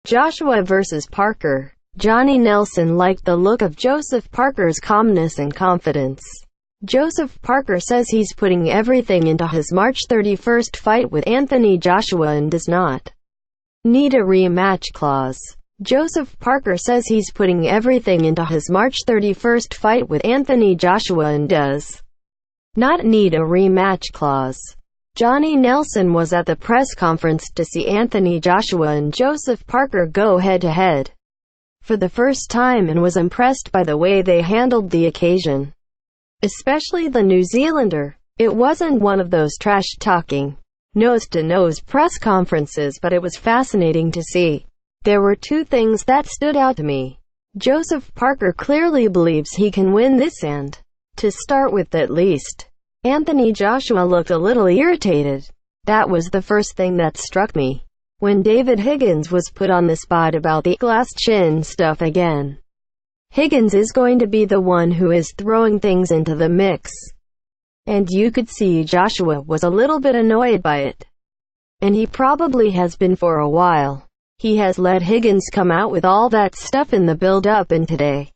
Joshua vs. Parker. Johnny Nelson liked the look of Joseph Parker's calmness and confidence. Joseph Parker says he's putting everything into his March 31st fight with Anthony Joshua and does not need a rematch clause. Joseph Parker says he's putting everything into his March 31st fight with Anthony Joshua and does not need a rematch clause. Johnny Nelson was at the press conference to see Anthony Joshua and Joseph Parker go head-to-head for the first time and was impressed by the way they handled the occasion. Especially the New Zealander. It wasn't one of those trash-talking, nose-to-nose press conferences, but it was fascinating to see. There were two things that stood out to me. Joseph Parker clearly believes he can win this, and, to start with at least, Anthony Joshua looked a little irritated. That was the first thing that struck me. When David Higgins was put on the spot about the glass chin stuff again. Higgins is going to be the one who is throwing things into the mix. And you could see Joshua was a little bit annoyed by it. And he probably has been for a while. He has let Higgins come out with all that stuff in the build-up, and today,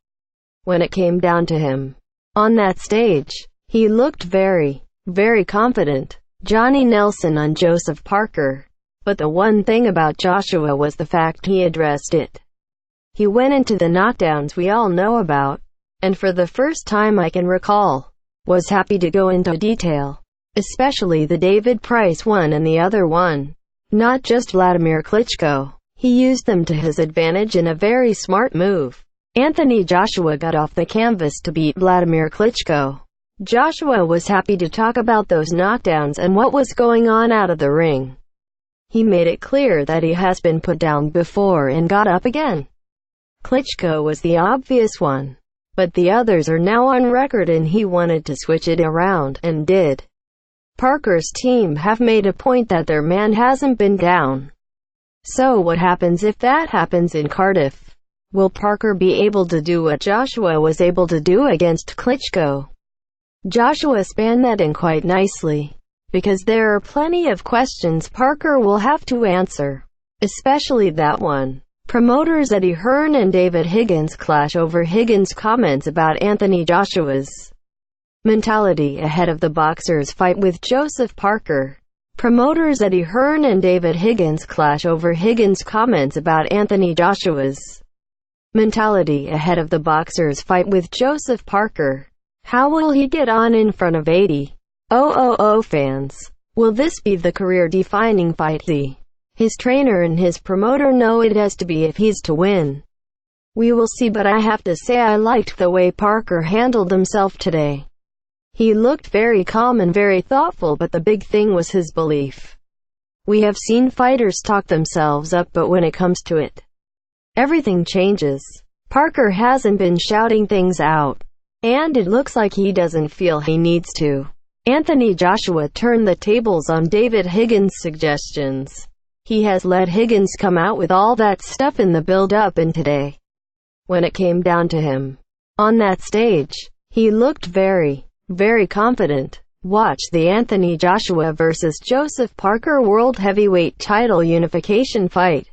when it came down to him, on that stage, he looked very, very confident. Johnny Nelson on Joseph Parker. But the one thing about Joshua was the fact he addressed it. He went into the knockdowns we all know about, and for the first time I can recall, was happy to go into detail. Especially the David Price one and the other one. Not just Vladimir Klitschko. He used them to his advantage in a very smart move. Anthony Joshua got off the canvas to beat Vladimir Klitschko. Joshua was happy to talk about those knockdowns and what was going on out of the ring. He made it clear that he has been put down before and got up again. Klitschko was the obvious one. But the others are now on record, and he wanted to switch it around, and did. Parker's team have made a point that their man hasn't been down. So what happens if that happens in Cardiff? Will Parker be able to do what Joshua was able to do against Klitschko? Joshua spanned that in quite nicely, because there are plenty of questions Parker will have to answer. Especially that one. Promoters Eddie Hearn and David Higgins clash over Higgins' comments about Anthony Joshua's mentality ahead of the boxer's fight with Joseph Parker. Promoters Eddie Hearn and David Higgins clash over Higgins' comments about Anthony Joshua's mentality ahead of the boxer's fight with Joseph Parker. How will he get on in front of 80,000 fans? Will this be the career-defining fight his trainer and his promoter know it has to be if he's to win? We will see, but I have to say I liked the way Parker handled himself today. He looked very calm and very thoughtful, but the big thing was his belief. We have seen fighters talk themselves up, but when it comes to it, everything changes. Parker hasn't been shouting things out, and it looks like he doesn't feel he needs to. Anthony Joshua turned the tables on David Higgins' suggestions. He has let Higgins come out with all that stuff in the build-up, and today, when it came down to him, on that stage, he looked very, very confident. Watch the Anthony Joshua vs. Joseph Parker World Heavyweight Title Unification fight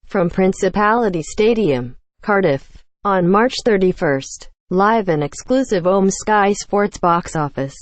from Principality Stadium, Cardiff, on March 31st. Live and exclusive on Sky Sports Box Office.